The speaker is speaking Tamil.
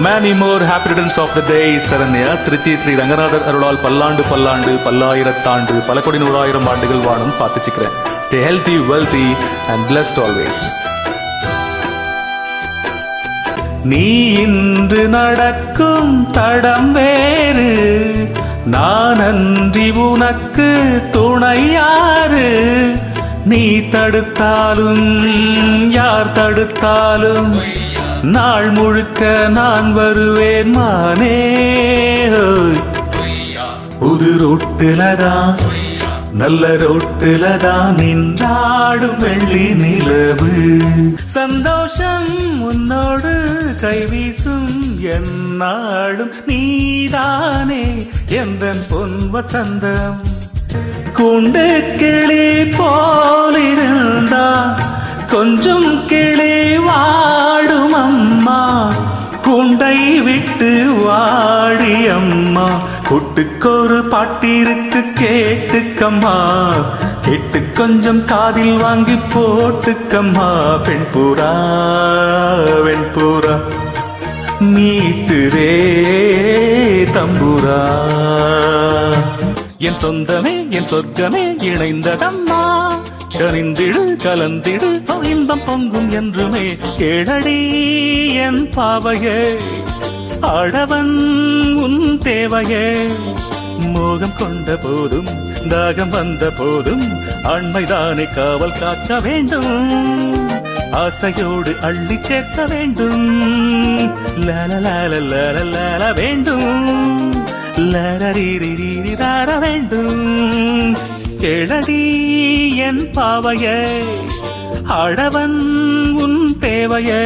many more happy returns of the day. Saranya Trichy Sri Ranganathar அருளால் பல்லாண்டு பல்லாண்டு பல்லாயிரத்தாண்டு பல கோடி 100,000 ஆண்டுகள் வாழும் பார்த்துச்சுக்கிறேன். Stay healthy, wealthy and blessed always. நீ இன்று நடக்கும் தடம் வேறு, நான் அன்றி உனக்கு துணையாறு. நீ தடுத்தாலும் யார் தடுத்தாலும் நாள் முழுக்க நான் வருவேன் மானே. புது ரோட்டுலதான் நல்ல ரோட்டுலதான் நின்றாடும் வெள்ளி நிலவு. சந்தோஷம் உன்னோடு கைவீசும் என்னாடும் நீதானே எந்தன் பொன் வசந்தம். கூண்டு கிளி போலிருந்தா கொஞ்சம் கிளி வாடும் அம்மா. கூண்டை விட்டு வாடி அம்மா. கூட்டுக்கொரு பாட்டிருக்கு கேட்டுக்கம்மா. கேட்டு கொஞ்சம் காதில் வாங்கி போட்டுக்கம்மா. பெண்புறா வெண்புறா மீட்டுரே தம்புரா. என் சொந்தமே என் சொர்க்கமே இணைந்ததம்மா. கனிந்திடு கலந்திடு இன்பம் பொங்கும் என்றுமே. கேளடி என் பாவையே ஆடவன் உன் தேவையே. மோகம் கொண்ட போதும் தாகம் வந்த போதும் ஆண்மைதானே காவல் காக்க வேண்டும். ஆசையோடு அள்ளி சேர்க்க வேண்டும். லால வேண்டும். லார வேண்டும். கேளடி என் பாவையே ஆடவன் உன் தேவையே.